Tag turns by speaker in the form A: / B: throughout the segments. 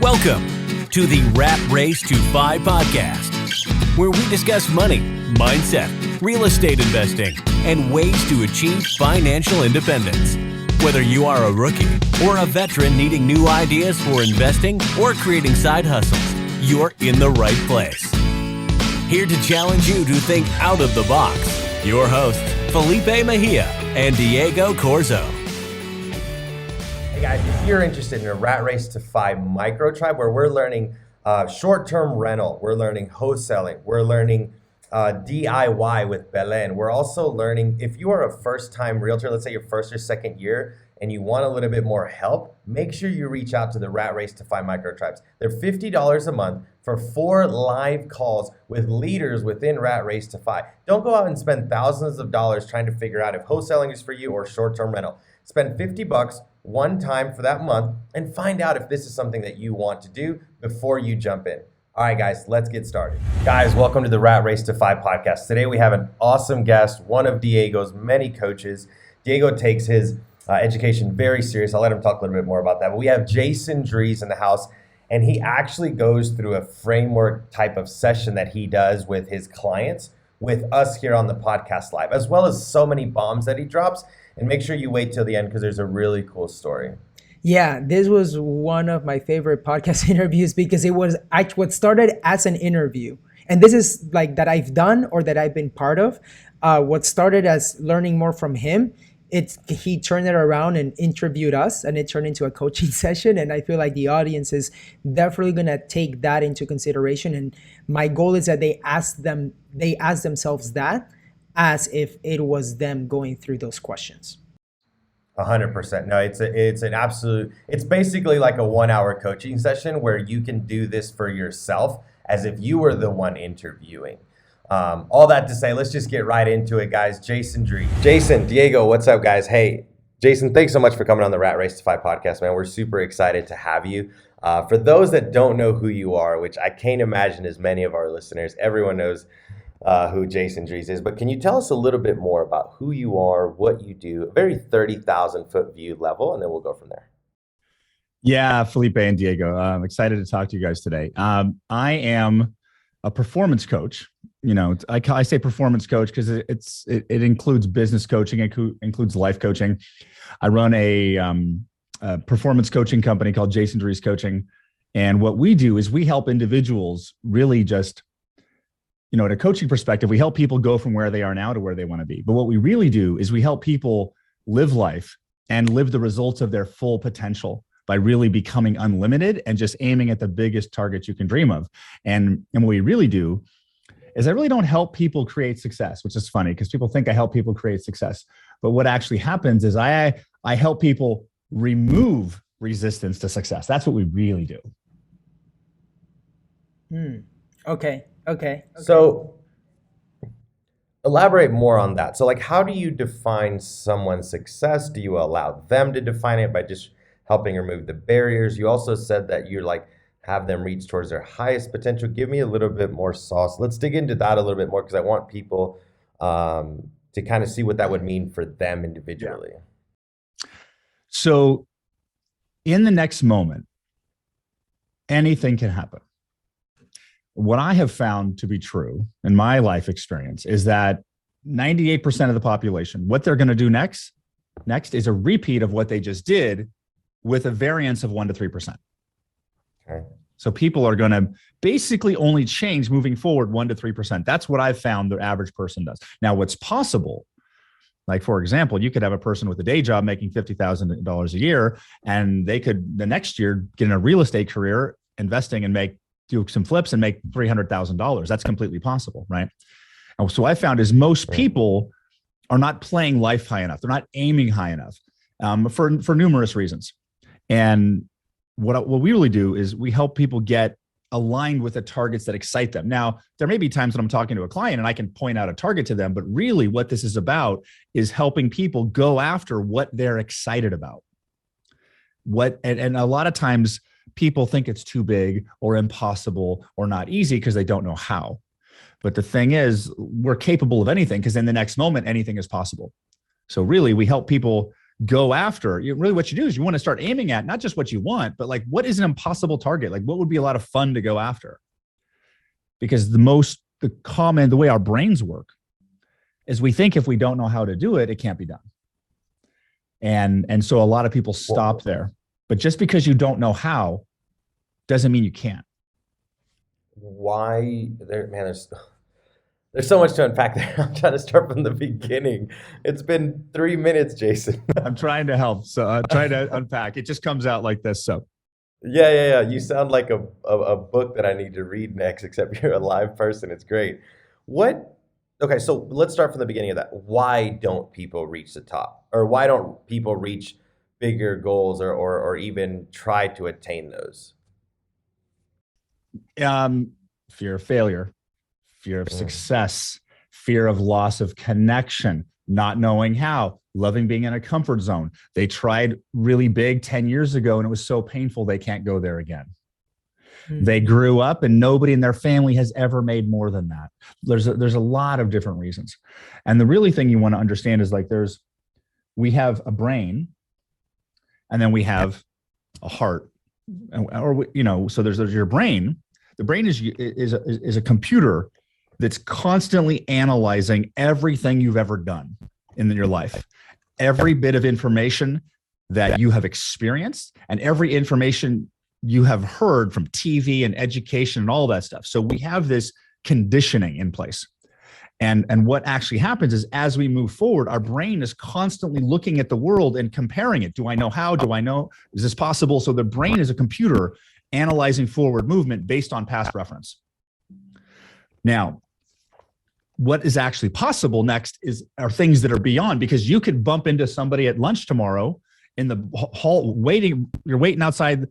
A: Welcome to the Rat Race to 5 podcast, where we discuss money, mindset, real estate investing, and ways to achieve financial independence. Whether you are a rookie or a veteran needing new ideas for investing or creating side hustles, you're in the right place. Here to challenge you to think out of the box, your hosts, Felipe Mejia and Diego Corzo.
B: Hey guys, if you're interested in a Rat Race to 5 micro tribe where we're learning short-term rental, we're learning wholesaling, we're learning DIY with Belen. We're also learning, if you are a first-time realtor, let's say your first or second year, and you want a little bit more help, make sure you reach out to the Rat Race to 5 micro tribes. They're $50 a month for 4 live calls with leaders within Rat Race to 5. Don't go out and spend thousands of dollars trying to figure out if wholesaling is for you or short-term rental. Spend $50 one time for that month and find out if this is something that you want to do before you jump in. All right, guys, let's get started. Guys, welcome to the Rat Race to 5 podcast. Today we have an awesome guest, one of Diego's many coaches. Diego takes his education very serious. I'll let him talk a little bit more about that. But we have Jason Drees in the house, and he actually goes through a framework type of session that he does with his clients, with us here on the podcast live, as well as so many bombs that he drops. And make sure you wait till the end because there's a really cool story.
C: Yeah, this was one of my favorite podcast interviews because it was what started as an interview. And this is like that I've done or that I've been part of. What started as learning more from him, he turned it around and interviewed us, and it turned into a coaching session. And I feel like the audience is definitely going to take that into consideration. And my goal is that they ask themselves that as if it was them going through those questions.
B: 100%. No, it's basically like a 1-hour coaching session where you can do this for yourself as if you were the one interviewing. All that to say, let's just get right into it, guys. Jason Drees. Jason, Diego, what's up, guys? Hey, Jason, thanks so much for coming on the Rat Race to 5 podcast, man. We're super excited to have you. For those that don't know who you are, which I can't imagine as many of our listeners, everyone knows who Jason Drees is, but can you tell us a little bit more about who you are, what you do, a very 30,000 foot view level, and then we'll go from there.
D: Yeah, Felipe and Diego, I'm excited to talk to you guys today. I am a performance coach. You know, I say performance coach because it includes business coaching, it includes life coaching. I run a performance coaching company called Jason Drees Coaching, and what we do is we help individuals really just, in a coaching perspective, we help people go from where they are now to where they want to be. But what we really do is we help people live life and live the results of their full potential by really becoming unlimited and just aiming at the biggest target you can dream of. And what we really do is I really don't help people create success, which is funny because people think I help people create success. But what actually happens is I help people remove resistance to success. That's what we really do.
C: Okay.
B: So elaborate more on that. So how do you define someone's success? Do you allow them to define it by just helping remove the barriers? You also said that you have them reach towards their highest potential. Give me a little bit more sauce. Let's dig into that a little bit more because I want people to kind of see what that would mean for them individually.
D: Yeah. So in the next moment, anything can happen. What I have found to be true in my life experience is that 98% of the population, what they're going to do next is a repeat of what they just did with a variance of 1 to 3%.
B: Okay.
D: So people are going to basically only change moving forward 1 to 3%. That's what I've found the average person does. Now, what's possible, like for example, you could have a person with a day job making $50,000 a year, and they could the next year get in a real estate career, investing and do some flips and make $300,000. That's completely possible, right? And so I found is most people are not playing life high enough. They're not aiming high enough for numerous reasons. And what we really do is we help people get aligned with the targets that excite them. Now, there may be times when I'm talking to a client and I can point out a target to them, but really what this is about is helping people go after what they're excited about. And a lot of times people think it's too big or impossible or not easy because they don't know how. But the thing is, we're capable of anything because in the next moment, anything is possible. So really, we help people go after, really what you do is you want to start aiming at not just what you want, but like what is an impossible target? Like what would be a lot of fun to go after? Because the way our brains work is we think if we don't know how to do it, it can't be done. And so a lot of people stop there. But just because you don't know how doesn't mean you can't.
B: Why there, man, there's so much to unpack there. I'm trying to start from the beginning. It's been 3 minutes, Jason.
D: I'm trying to help. So I'm trying to unpack. It just comes out like this. So
B: Yeah. You sound like a book that I need to read next, except you're a live person. It's great. Okay, so let's start from the beginning of that. Why don't people reach the top? Or why don't people reach bigger goals or even try to attain those?
D: Fear of failure, fear of success, fear of loss of connection, not knowing how, loving being in a comfort zone. They tried really big 10 years ago and it was so painful they can't go there again. They grew up and nobody in their family has ever made more than that. There's a lot of different reasons. And the really thing you want to understand is like we have a brain and then we have a heart, so there's your brain. The brain is a computer that's constantly analyzing everything you've ever done in your life, every bit of information that you have experienced and every information you have heard from TV and education and all that stuff. So we have this conditioning in place. And what actually happens is as we move forward, our brain is constantly looking at the world and comparing it. Do I know how? Do I know? Is this possible? So the brain is a computer analyzing forward movement based on past reference. Now, what is actually possible next are things that are beyond, because you could bump into somebody at lunch tomorrow in the hall you're waiting outside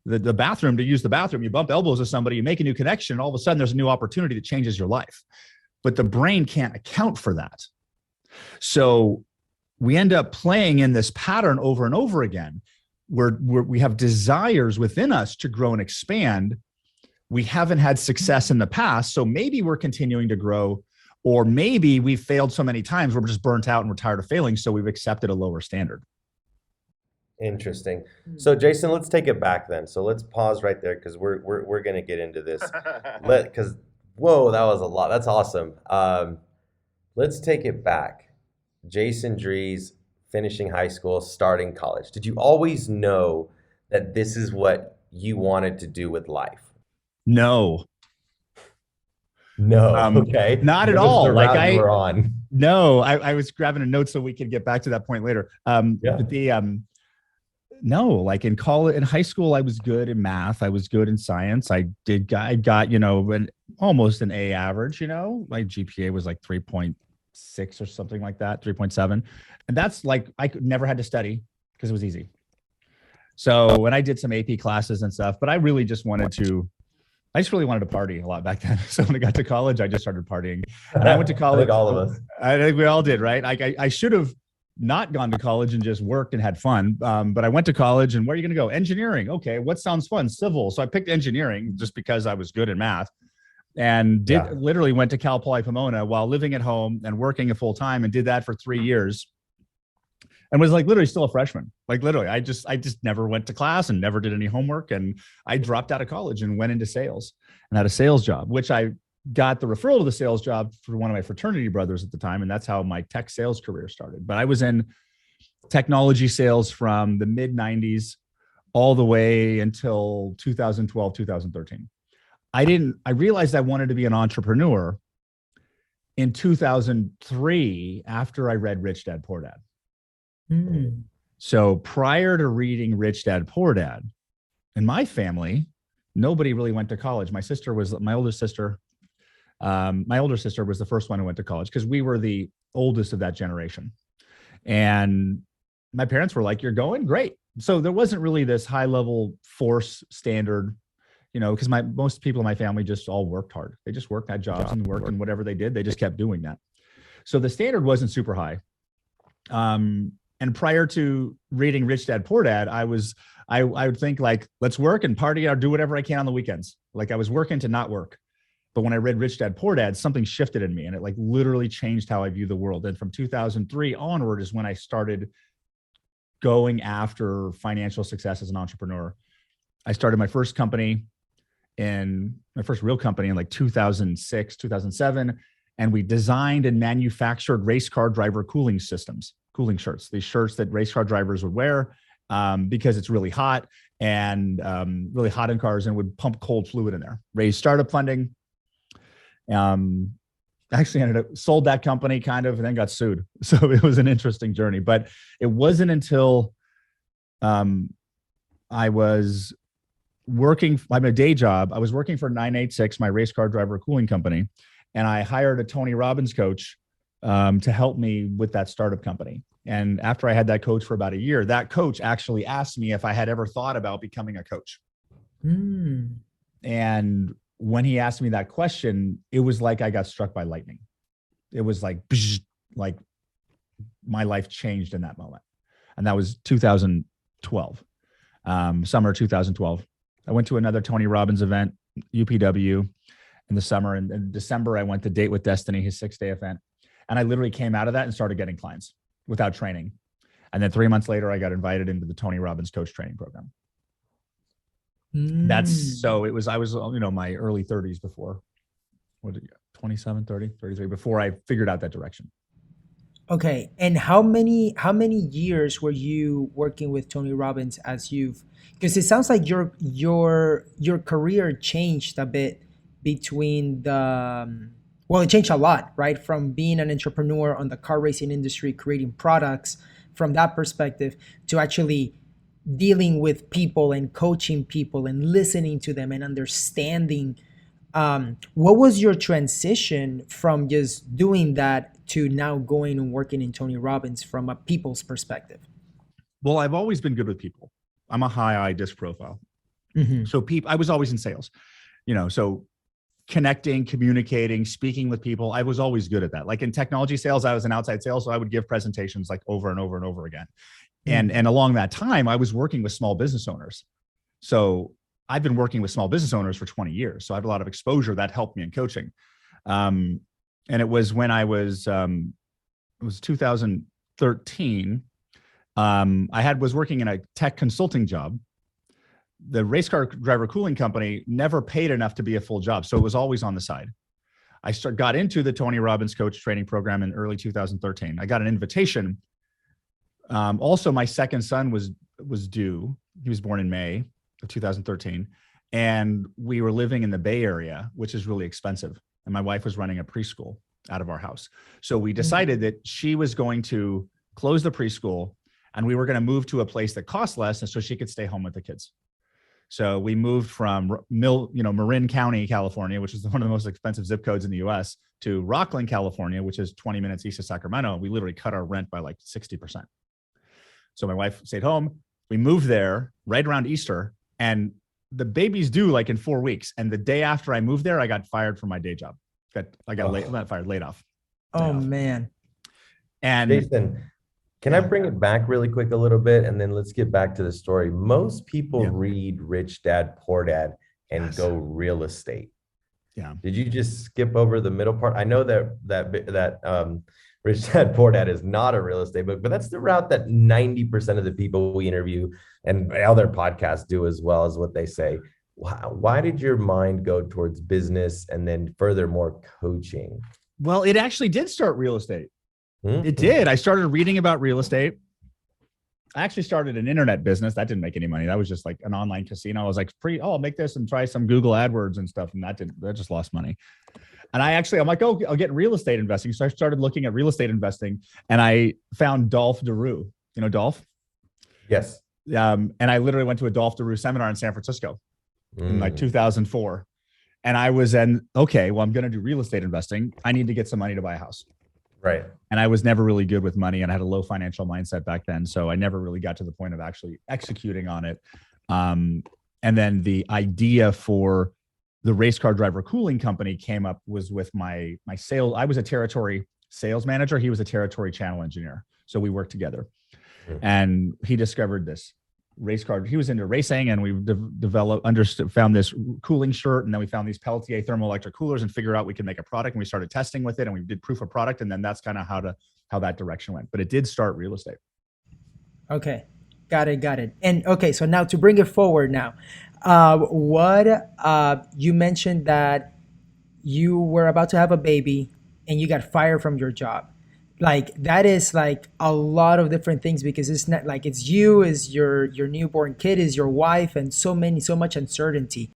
D: the bathroom to use the bathroom. You bump elbows with somebody, you make a new connection, and all of a sudden there's a new opportunity that changes your life. But the brain can't account for that. So we end up playing in this pattern over and over again, where we have desires within us to grow and expand. We haven't had success in the past, so maybe we're continuing to grow, or maybe we've failed so many times we're just burnt out and we're tired of failing, so we've accepted a lower standard.
B: Interesting. So Jason, let's take it back then. So let's pause right there because we're gonna get into this. Whoa, that was a lot. That's awesome. Let's take it back. Jason Drees, finishing high school, starting college. Did you always know that this is what you wanted to do with life?
D: No.
B: Okay.
D: Not at all. Like
B: you were on.
D: No, I was grabbing a note so we could get back to that point later. No, like in college, in high school, I was good in math. I was good in science. I got, almost an A average, my GPA was like 3.6 or something like that, 3.7. And that's like, never had to study because it was easy. So when I did some AP classes and stuff, but I really just wanted to party a lot back then. So when I got to college, I just started partying. And I went to college.
B: I think all of us.
D: I think we all did, right? I should have not gone to college and just worked and had fun. But I went to college, and where are you going to go? Engineering. Okay. What sounds fun? Civil. So I picked engineering just because I was good in math, and literally went to Cal Poly Pomona while living at home and working a full time, and did that for 3 years. And was like literally still a freshman. Like literally, I just never went to class and never did any homework. And I dropped out of college and went into sales and had a sales job, which I got the referral to the sales job for one of my fraternity brothers at the time. And that's how my tech sales career started. But I was in technology sales from the mid 90s all the way until 2012, 2013. I realized I wanted to be an entrepreneur in 2003 after I read Rich Dad Poor Dad. So prior to reading Rich Dad Poor Dad, in my family, nobody really went to college. My older sister was the first one who went to college because we were the oldest of that generation. And my parents were like, "You're going? Great." So there wasn't really this high level force standard, because most people in my family just all worked hard. They just worked, had jobs and worked, and whatever they did, they just kept doing that. So the standard wasn't super high. And prior to reading Rich Dad Poor Dad, I would think like, let's work and party or do whatever I can on the weekends. Like I was working to not work. But when I read Rich Dad Poor Dad, something shifted in me, and it like literally changed how I view the world. And from 2003 onward is when I started going after financial success as an entrepreneur. I started my first company my first real company in like 2006, 2007. And we designed and manufactured race car driver cooling systems, cooling shirts, these shirts that race car drivers would wear because it's really hot and really hot in cars, and would pump cold fluid in there. Raised startup funding. Actually sold that company kind of, and then got sued. So it was an interesting journey, but it wasn't until I was working, I have a day job. I was working for 986, my race car driver cooling company. And I hired a Tony Robbins coach to help me with that startup company. And after I had that coach for about a year, that coach actually asked me if I had ever thought about becoming a coach. And when he asked me that question, it was like I got struck by lightning. It was like my life changed in that moment. And that was 2012, summer 2012. I went to another Tony Robbins event, UPW, in the summer. And in December, I went to Date with Destiny, his 6-day event. And I literally came out of that and started getting clients without training. And then 3 months later, I got invited into the Tony Robbins coach training program. I was, my early 30s before, 27, 30, 33, before I figured out that direction.
C: Okay. And how many years were you working with Tony Robbins because it sounds like your career changed a bit between it changed a lot, right? From being an entrepreneur on the car racing industry, creating products from that perspective, to actually dealing with people and coaching people and listening to them and understanding. What was your transition from just doing that to now going and working in Tony Robbins from a people's perspective?
D: Well, I've always been good with people. I'm a high I disc profile. So I was always in sales, so connecting, communicating, speaking with people. I was always good at that. Like in technology sales, I was in outside sales. So I would give presentations like over and over and over again. And along that time, I was working with small business owners. So I've been working with small business owners for 20 years. So I have a lot of exposure that helped me in coaching. And it was when I was, it was 2013. I was working in a tech consulting job. The race car driver cooling company never paid enough to be a full job. So it was always on the side. I got into the Tony Robbins coach training program in early 2013. I got an invitation. Also, my second son was due. He was born in May of 2013. And we were living in the Bay Area, which is really expensive. And my wife was running a preschool out of our house. So we decided that she was going to close the preschool and we were going to move to a place that cost less, and so she could stay home with the kids. So we moved from Marin County, California, which is one of the most expensive zip codes in the US, to Rockland, California, which is 20 minutes east of Sacramento. We literally cut our rent by like 60%. So my wife stayed home. We moved there right around Easter, and the baby's due like in 4 weeks. And the day after I moved there, I got fired from my day job. Laid off.
C: Oh man.
D: And
B: Jason, can I bring it back really quick a little bit, and then let's get back to the story. Most people read Rich Dad, Poor Dad and go real estate.
D: Yeah.
B: Did you just skip over the middle part? I know that Rich Dad, Poor Dad is not a real estate book, but that's the route that 90% of the people we interview and other podcasts do, as well, as what they say. Why did your mind go towards business and then furthermore coaching?
D: Well, it actually did start real estate.
B: Mm-hmm.
D: It did. I started reading about real estate. I actually started an internet business. That didn't make any money. That was just like an online casino. I was like, I'll make this and try some Google AdWords and stuff. And that just lost money. And I'm like, oh, I'll get real estate investing. So I started looking at real estate investing, and I found Dolph DeRue. You know Dolph?
B: Yes.
D: And I literally went to a Dolph DeRue seminar in San Francisco in like 2004. And I was I'm going to do real estate investing. I need to get some money to buy a house.
B: Right.
D: And I was never really good with money, and I had a low financial mindset back then. So I never really got to the point of actually executing on it. And then the idea for the race car driver cooling company came up was with my sales. I was a territory sales manager. He was a territory channel engineer. So we worked together, and he discovered this race car. He was into racing, and we found this cooling shirt, and then we found these Peltier thermoelectric coolers and figured out we could make a product, and we started testing with it, and we did proof of product. And then that's kind of how that direction went. But it did start real estate.
C: Okay, got it, got it. And okay, so now to bring it forward now, what you mentioned that you were about to have a baby and you got fired from your job. Like that is like a lot of different things because it's not like it's you, is your newborn kid, is your wife, and so much uncertainty.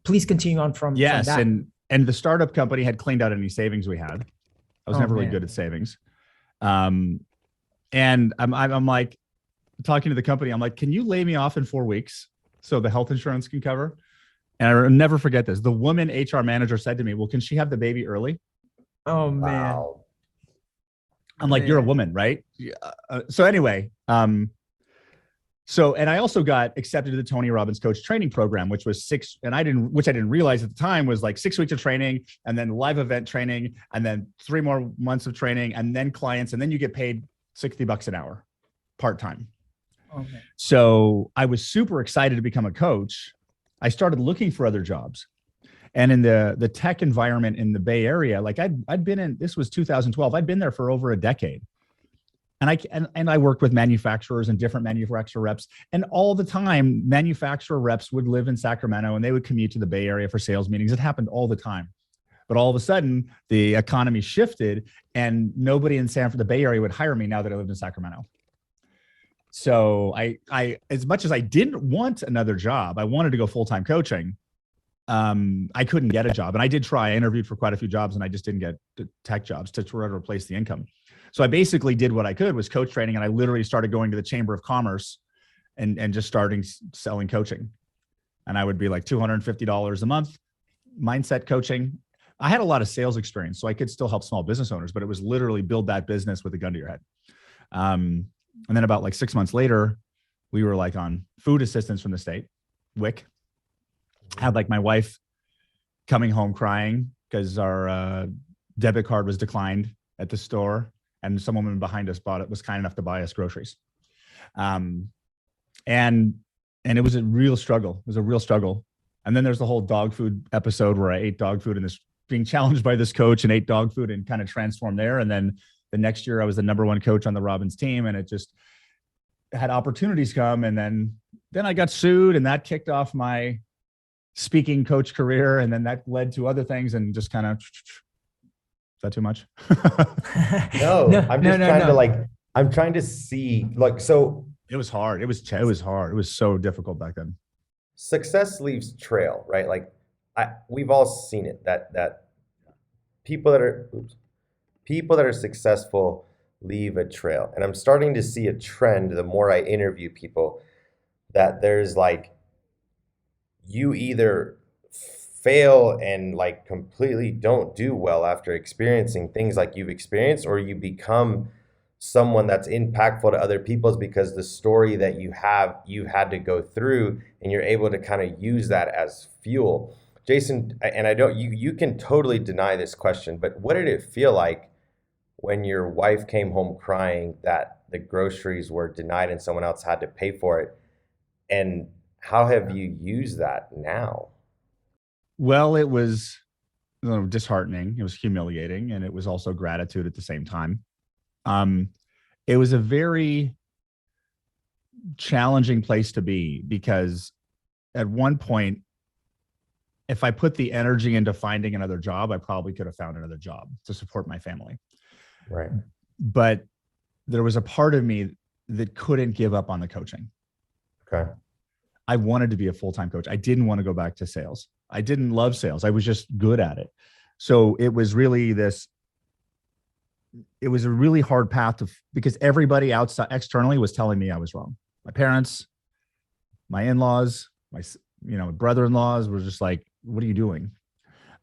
C: Please continue on from
D: Yes,
C: that.
D: and the startup company had cleaned out any savings we had. I was
C: Oh
D: never really
C: man.
D: good at savings. And I'm like talking to the company. I'm like, can you lay me off in 4 weeks so the health insurance can cover? And I'll never forget this. The woman HR manager said to me, well, can she have the baby early?
C: Oh man.
B: Wow.
D: I'm like, you're a
C: Man.
D: woman, right? Yeah. So anyway, and I also got accepted to the Tony Robbins coach training program, which was which I didn't realize at the time was like 6 weeks of training and then live event training and then 3 more months of training and then clients. And then you get paid $60 an hour part-time.
C: Oh man.
D: So I was super excited to become a coach. I started looking for other jobs. And in the tech environment in the Bay Area, like I'd been in, this was 2012, I'd been there for over a decade. And I worked with manufacturers and different manufacturer reps. And all the time, manufacturer reps would live in Sacramento and they would commute to the Bay Area for sales meetings. It happened all the time. But all of a sudden, the economy shifted and nobody in the Bay Area would hire me now that I lived in Sacramento. So I as much as I didn't want another job, I wanted to go full-time coaching. I couldn't get a job. And I did try. I interviewed for quite a few jobs and I just didn't get the tech jobs to try to replace the income. So I basically did what I could was coach training. And I literally started going to the Chamber of Commerce and just starting selling coaching. And I would be like $250 a month, mindset coaching. I had a lot of sales experience, so I could still help small business owners, but it was literally build that business with a gun to your head. And then about like 6 months later, we were like on food assistance from the state, WIC. Had like my wife coming home crying because our debit card was declined at the store, and some woman behind us was kind enough to buy us groceries. And it was a real struggle. It was a real struggle. And then there's the whole dog food episode where I ate dog food and being challenged by this coach and ate dog food and kind of transformed there. And then the next year I was the #1 coach on the Robbins team, and it just had opportunities come. And then I got sued, and that kicked off my speaking coach career. And then that led to other things and just kind of, is that too much?
B: No, I'm just trying to I'm trying to see so
D: it was hard. It was hard. It was so difficult back then.
B: success leaves trail, right? Like we've all seen it that people that are successful leave a trail. And I'm starting to see a trend the more I interview people that there's like you either fail and like completely don't do well after experiencing things like you've experienced, or you become someone that's impactful to other people's because the story that you had to go through, and you're able to kind of use that as fuel. Jason, and I don't, you can totally deny this question, but what did it feel like when your wife came home crying that the groceries were denied and someone else had to pay for it? And how have you used that now?
D: Well, it was disheartening. It was humiliating. And it was also gratitude at the same time. It was a very challenging place to be because at one point, if I put the energy into finding another job, I probably could have found another job to support my family.
B: Right.
D: But there was a part of me that couldn't give up on the coaching.
B: Okay.
D: I wanted to be a full-time coach. I didn't want to go back to sales. I didn't love sales. I was just good at it. So it was really it was a really hard path because everybody outside externally was telling me I was wrong. My parents, my in-laws, my brother-in-laws were just like, what are you doing?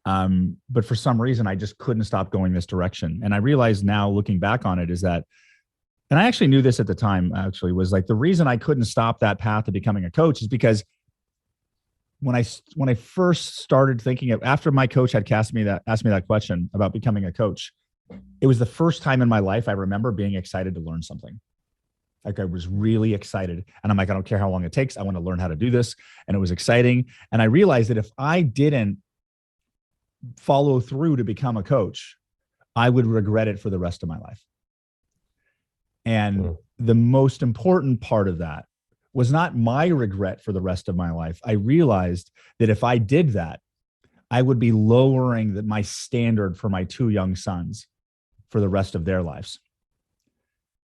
D: But for some reason, I just couldn't stop going this direction. And I realize now looking back on it is that, and I actually knew this at the time, was like the reason I couldn't stop that path to becoming a coach is because when I first started thinking after my coach had asked me that question about becoming a coach, it was the first time in my life I remember being excited to learn something. Like I was really excited, and I'm like, I don't care how long it takes. I want to learn how to do this. And it was exciting. And I realized that if I didn't follow through to become a coach, I would regret it for the rest of my life. And the most important part of that was not my regret for the rest of my life. I realized that if I did that, I would be lowering my standard for my two young sons for the rest of their lives.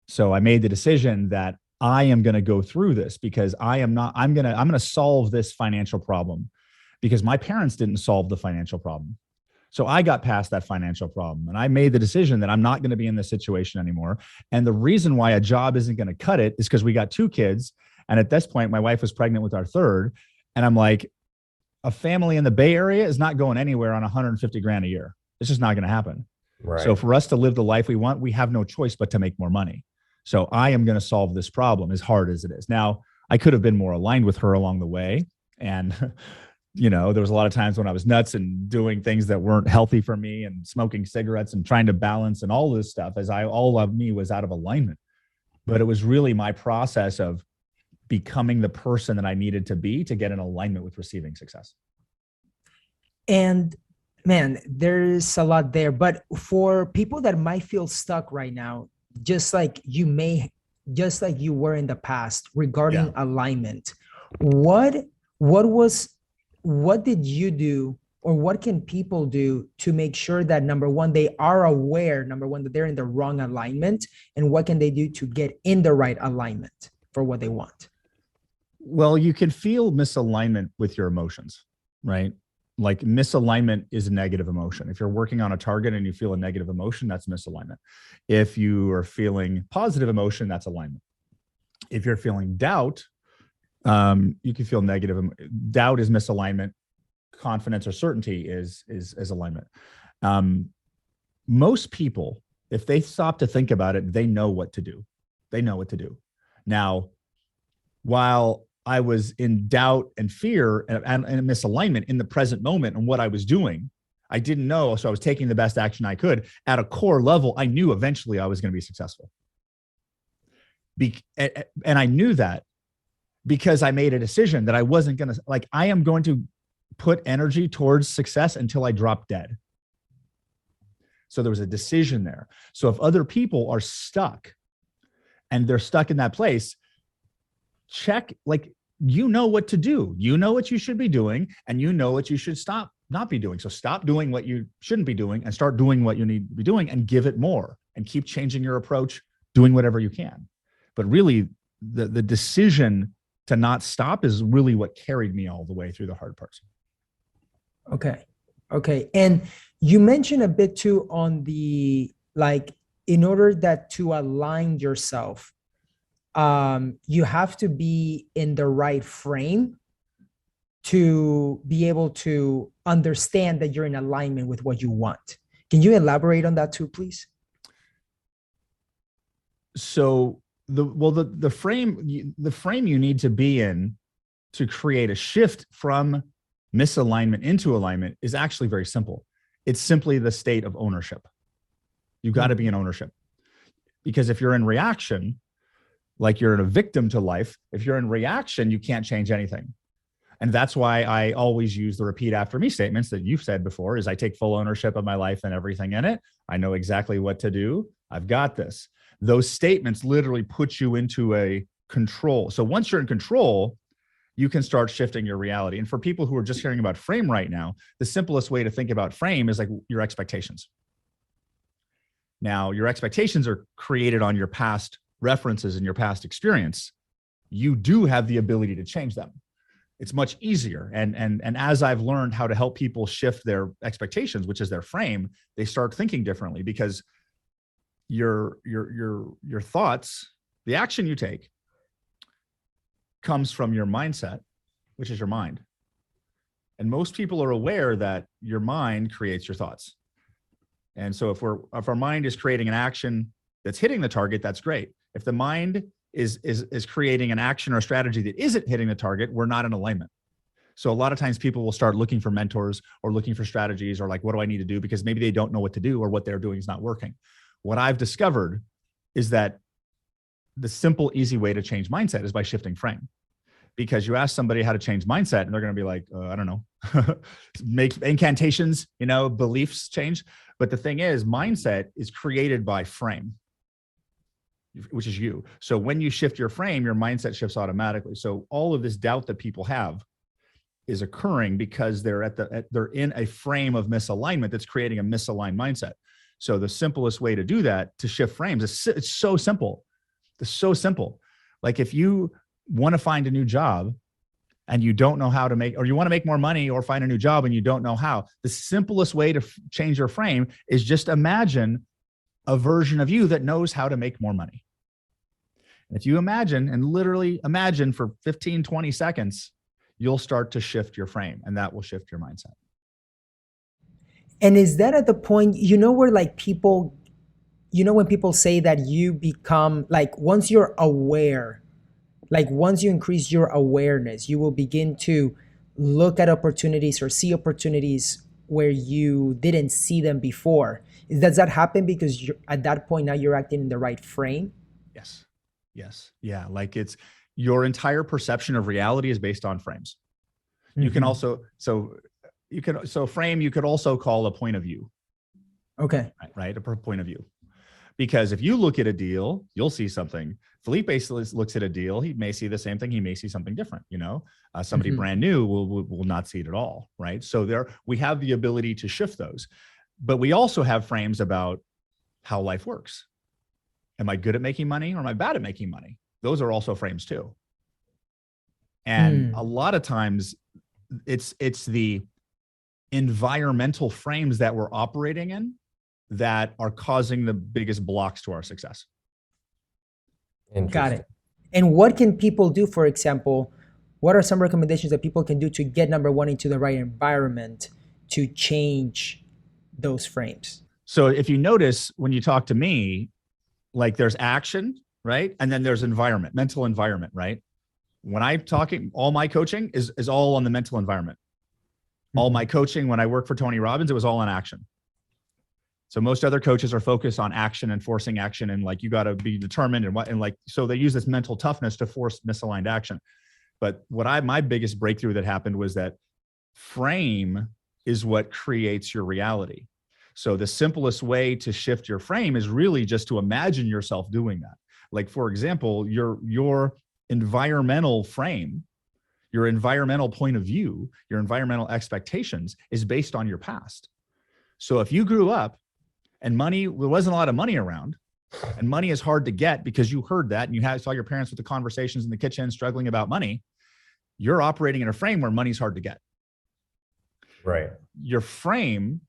D: So I made the decision that I am going to go through this because I'm going to solve this financial problem because my parents didn't solve the financial problem. So I got past that financial problem and I made the decision that I'm not going to be in this situation anymore. And the reason why a job isn't going to cut it is because we got two kids. And at this point, my wife was pregnant with our third. And I'm like, a family in the Bay Area is not going anywhere on 150 grand a year. It's just not going to happen.
B: Right.
D: So for us to live the life we want, we have no choice but to make more money. So I am going to solve this problem as hard as it is. Now, I could have been more aligned with her along the way. And, there was a lot of times when I was nuts and doing things that weren't healthy for me and smoking cigarettes and trying to balance and all this stuff all of me was out of alignment. But it was really my process of becoming the person that I needed to be to get in alignment with receiving success.
C: And man, there's a lot there. But for people that might feel stuck right now, just like you were in the past regarding alignment, what did you do, or what can people do to make sure that number one, they are aware, that they're in the wrong alignment, and what can they do to get in the right alignment for what they want?
D: Well, you can feel misalignment with your emotions, right? Like misalignment is a negative emotion. If you're working on a target and you feel a negative emotion, that's misalignment. If you are feeling positive emotion, that's alignment. If you're feeling doubt, you can feel negative. Doubt is misalignment. Confidence or certainty is alignment. Most people, if they stop to think about it, they know what to do. They know what to do. Now, while I was in doubt and fear and misalignment in the present moment and what I was doing, I didn't know. So I was taking the best action I could. At a core level, I knew eventually I was going to be successful. And I knew that because I made a decision that I wasn't going to, I am going to put energy towards success until I drop dead. So there was a decision there. So if other people are stuck and they're stuck in that place, check, you know what to do. You know what you should be doing, and you know what you should not be doing. So stop doing what you shouldn't be doing and start doing what you need to be doing, and give it more and keep changing your approach, doing whatever you can. But really the decision to not stop is really what carried me all the way through the hard parts.
C: Okay. And you mentioned a bit too on the, in order to align yourself, you have to be in the right frame to be able to understand that you're in alignment with what you want. Can you elaborate on that too, please?
D: So the frame you need to be in to create a shift from misalignment into alignment is actually very simple. It's simply the state of ownership. You've got to be in ownership, because if you're in reaction, like you're a victim to life, if you're in reaction, you can't change anything. And that's why I always use the repeat after me statements that you've said before, is I take full ownership of my life and everything in it. I know exactly what to do. I've got this. Those statements literally put you into a control. So once you're in control, you can start shifting your reality. And for people who are just hearing about frame right now, the simplest way to think about frame is like your expectations. Now, your expectations are created on your past references and your past experience. You do have the ability to change them. It's much easier. And as I've learned how to help people shift their expectations, which is their frame, they start thinking differently, because your thoughts, the action you take, comes from your mindset, which is your mind. And most people are aware that your mind creates your thoughts. And so if our mind is creating an action that's hitting the target, that's great. If the mind is creating an action or strategy that isn't hitting the target, we're not in alignment. So a lot of times people will start looking for mentors or looking for strategies, or like, what do I need to do? Because maybe they don't know what to do, or what they're doing is not working. What I've discovered is that the simple, easy way to change mindset is by shifting frame. Because you ask somebody how to change mindset and they're going to be like, I don't know, make incantations, beliefs change. But the thing is, mindset is created by frame. which is you. So when you shift your frame, your mindset shifts automatically. So all of this doubt that people have is occurring because they're in a frame of misalignment that's creating a misaligned mindset. So the simplest way to do that, to shift frames, it's so simple. It's so simple. Like if you want to find a new job and you don't know how to make, or you want to make more money or find a new job and you don't know how, the simplest way to change your frame is just imagine a version of you that knows how to make more money. And if you imagine, and literally imagine for 15, 20 seconds, you'll start to shift your frame, and that will shift your mindset.
C: And is that at the point, where like people, when people say that you become like, once you're aware, like once you increase your awareness, you will begin to look at opportunities or see opportunities where you didn't see them before. Does that happen because you're, at that point now you're acting in the right frame?
D: Yes. Yes. Yeah. Like it's your entire perception of reality is based on frames. Mm-hmm. You can also, frame, you could also call a point of view.
C: Okay.
D: Right. A point of view. Because if you look at a deal, you'll see something. Felipe looks at a deal. He may see the same thing. He may see something different. Somebody brand new will not see it at all. Right. So we have the ability to shift those, but we also have frames about how life works. Am I good at making money or am I bad at making money? Those are also frames too. And a lot of times it's the environmental frames that we're operating in that are causing the biggest blocks to our success.
C: Got it. And what can people do, for example, what are some recommendations that people can do to get number one into the right environment to change those frames?
D: So if you notice when you talk to me, like there's action, right? And then there's environment, mental environment, right? When I'm talking, all my coaching is all on the mental environment. All my coaching, when I work for Tony Robbins, it was all on action. So most other coaches are focused on action and forcing action, and like you got to be determined so they use this mental toughness to force misaligned action. But my biggest breakthrough that happened was that frame is what creates your reality. So the simplest way to shift your frame is really just to imagine yourself doing that. Like for example, your environmental frame, your environmental point of view, your environmental expectations is based on your past. So if you grew up and there wasn't a lot of money around, and money is hard to get because you heard that and you saw your parents with the conversations in the kitchen struggling about money, you're operating in a frame where money's hard to get.
B: Right.
D: Your frame,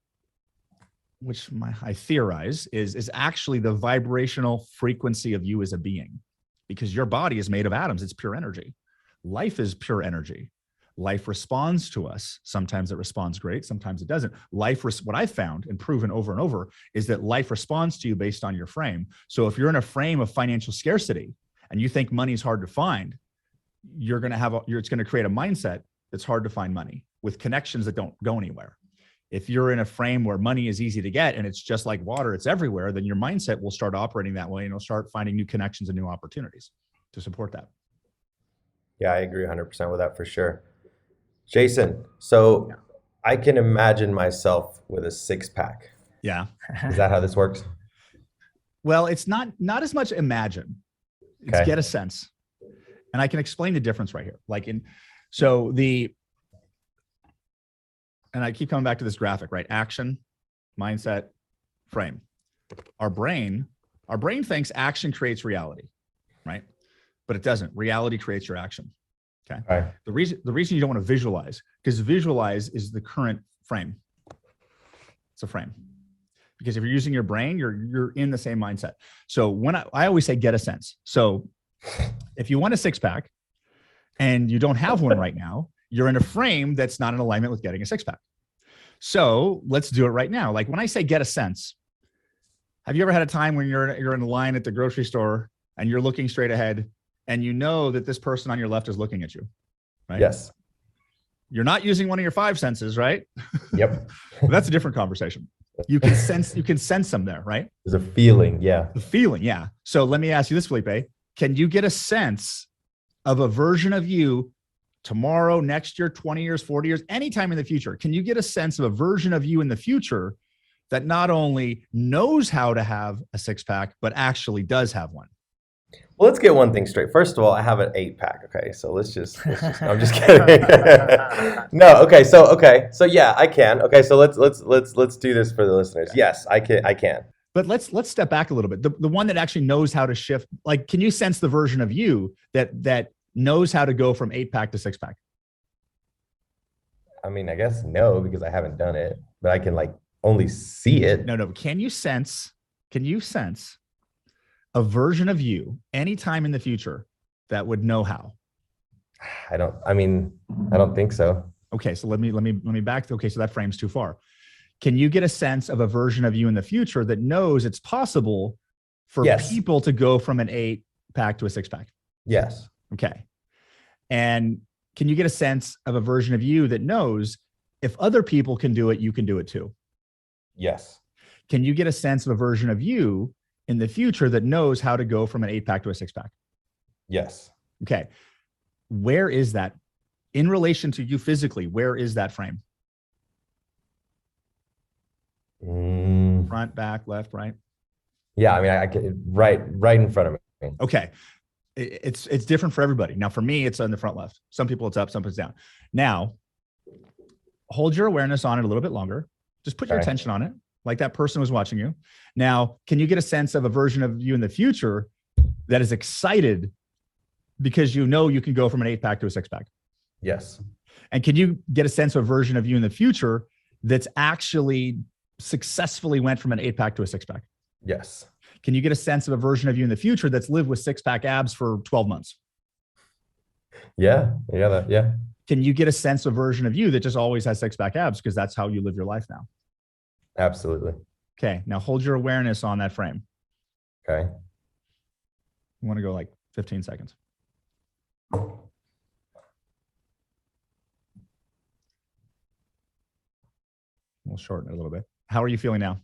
D: which I theorize is actually the vibrational frequency of you as a being, because your body is made of atoms. It's pure energy. Life is pure energy. Life responds to us. Sometimes it responds great. Sometimes it doesn't. What I've found and proven over and over is that life responds to you based on your frame. So if you're in a frame of financial scarcity and you think money is hard to find, it's going to create a mindset that's hard to find money with connections that don't go anywhere. If you're in a frame where money is easy to get and it's just like water, it's everywhere, then your mindset will start operating that way and you'll start finding new connections and new opportunities to support that.
B: Yeah, I agree 100% with that for sure. Jason, so I can imagine myself with a six-pack.
D: Yeah.
B: Is that how this works?
D: Well, it's not as much imagine. It's get a sense. And I can explain the difference right here. And I keep coming back to this graphic, right? Action, mindset, frame. Our brain thinks action creates reality, right? But it doesn't. Reality creates your action. Okay. Right. The reason you don't want to visualize, because visualize is the current frame. It's a frame. Because if you're using your brain, you're in the same mindset. So when I always say get a sense. So if you want a six-pack and you don't have one right now, you're in a frame that's not in alignment with getting a six-pack. So let's do it right now. Like when I say get a sense, have you ever had a time when you're in a line at the grocery store and you're looking straight ahead and you know that this person on your left is looking at you, right?
B: Yes.
D: You're not using one of your five senses, right?
B: Yep.
D: That's a different conversation. You can sense them there, right?
B: There's a feeling, yeah.
D: The feeling, yeah. So let me ask you this, Felipe. Can you get a sense of a version of you tomorrow, next year, 20 years, 40 years, anytime in the future? Can you get a sense of a version of you in the future that not only knows how to have a six-pack, but actually does have one?
B: Well, let's get one thing straight. First of all, I have an 8-pack. Okay, so I'm just kidding. No, so yeah, I can. Okay, so let's do this for the listeners. Yes, I can.
D: But let's step back a little bit. The one that actually knows how to shift, like, can you sense the version of you that knows how to go from 8-pack to 6-pack?
B: I mean, I guess no, because I haven't done it, but I can like only see it.
D: No. Can you sense a version of you anytime in the future that would know how?
B: I don't think so.
D: Okay, so let me back. Okay, so that frame's too far. Can you get a sense of a version of you in the future that knows it's possible for people to go from an 8-pack to a 6-pack?
B: Yes.
D: Okay. And can you get a sense of a version of you that knows if other people can do it, you can do it too?
B: Yes.
D: Can you get a sense of a version of you in the future that knows how to go from an 8-pack to a 6-pack?
B: Yes.
D: Okay. Where is that in relation to you physically? Where is that frame? Front, back, left, right?
B: Yeah, I mean, I can right in front of me.
D: Okay. It's different for everybody. Now, for me, it's on the front left. Some people it's up, some people it's down. Now, hold your awareness on it a little bit longer. Just put your attention on it, like that person was watching you. Now, can you get a sense of a version of you in the future that is excited because you know you can go from an 8-pack to a 6-pack?
B: Yes.
D: And can you get a sense of a version of you in the future that's actually successfully went from an 8-pack to a 6-pack?
B: Yes.
D: Can you get a sense of a version of you in the future that's lived with 6-pack abs for 12 months?
B: Yeah.
D: Can you get a sense of a version of you that just always has 6-pack abs because that's how you live your life now?
B: Absolutely.
D: Okay. Now hold your awareness on that frame.
B: Okay.
D: You want to go like 15 seconds. We'll shorten it a little bit. How are you feeling now?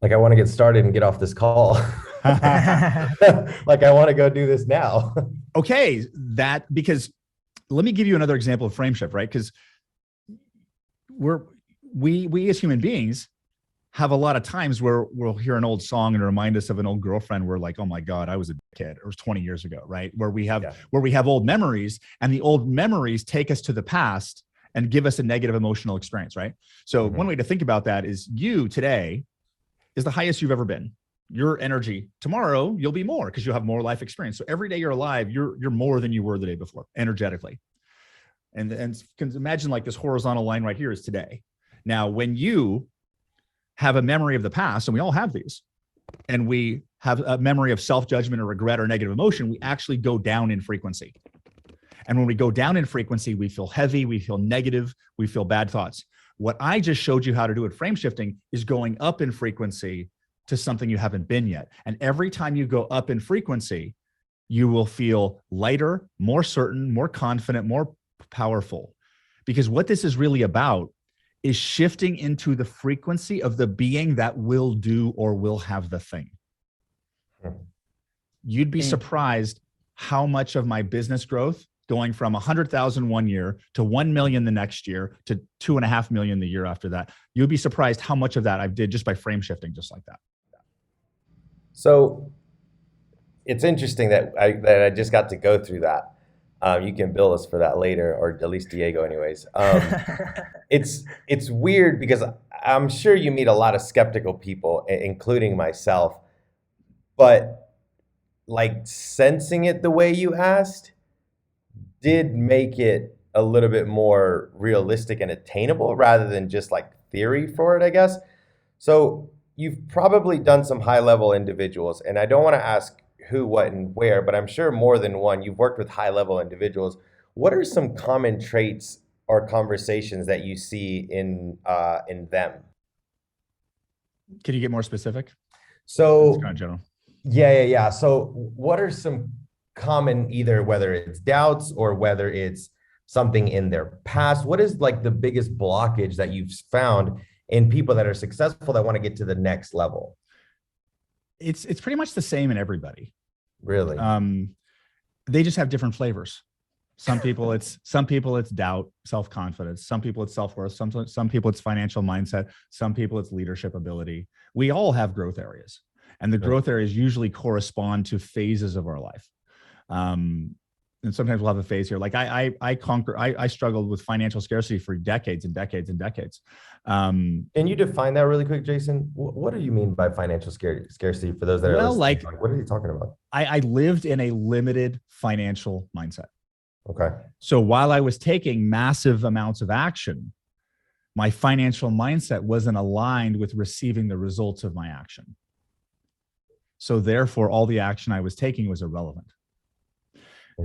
B: Like I want to get started and get off this call. Like I want to go do this now.
D: Okay. Because let me give you another example of frame shift, right? Because we as human beings have a lot of times where we'll hear an old song and remind us of an old girlfriend. We're like, oh my God, I was a kid. It was 20 years ago, right? Where we have old memories, and the old memories take us to the past and give us a negative emotional experience, right? So one way to think about that is you today is the highest you've ever been. Your energy tomorrow, you'll be more because you'll have more life experience. So every day you're alive, you're more than you were the day before, energetically. And can imagine like this horizontal line right here is today. Now, when you have a memory of the past, and we all have these, and we have a memory of self-judgment or regret or negative emotion, we actually go down in frequency. And when we go down in frequency, we feel heavy, we feel negative, we feel bad thoughts. What I just showed you how to do at frame shifting is going up in frequency to something you haven't been yet. And every time you go up in frequency, you will feel lighter, more certain, more confident, more powerful. Because what this is really about is shifting into the frequency of the being that will do or will have the thing. You'd be surprised how much of my business growth, going from 100,000 one year to 1 million the next year to 2.5 million the year after that, you'd be surprised how much of that I did just by frame shifting, just like that.
B: So it's interesting that I just got to go through that. You can bill us for that later, or at least Diego anyways. It's weird because I'm sure you meet a lot of skeptical people, including myself, but like sensing it the way you asked did make it a little bit more realistic and attainable rather than just like theory for it, I guess. So you've probably done some high level individuals, and I don't want to ask who, what, and where, but I'm sure more than one. You've worked with high level individuals. What are some common traits or conversations that you see in them?
D: Can you get more specific?
B: So
D: it's kind of general.
B: Yeah. So what are some common, either whether it's doubts or whether it's something in their past, what is like the biggest blockage that you've found in people that are successful that want to get to the next level?
D: It's pretty much the same in everybody.
B: Really?
D: They just have different flavors. Some people it's doubt, self-confidence. Some people it's self-worth. Some people it's financial mindset. Some people it's leadership ability. We all have growth areas. And the growth areas usually correspond to phases of our life. And sometimes we'll have a phase here. Like I struggled with financial scarcity for decades and decades and decades.
B: Can you define that really quick, Jason? What do you mean by financial scarcity for those that are listening? Like, what are you talking about?
D: I lived in a limited financial mindset.
B: Okay.
D: So while I was taking massive amounts of action, my financial mindset wasn't aligned with receiving the results of my action. So therefore, all the action I was taking was irrelevant.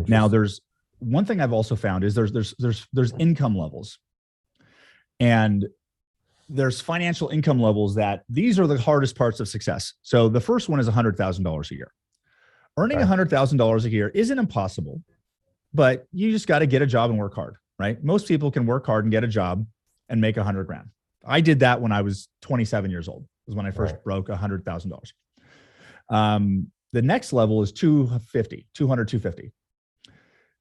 D: Now, there's one thing I've also found is there's income levels, and there's financial income levels that these are the hardest parts of success. So the first one is $100,000 a year. Earning $100,000 a year isn't impossible, but you just got to get a job and work hard, right? Most people can work hard and get a job and make 100 grand. I did that when I was 27 years old, was when I first broke $100,000. The next level is 250.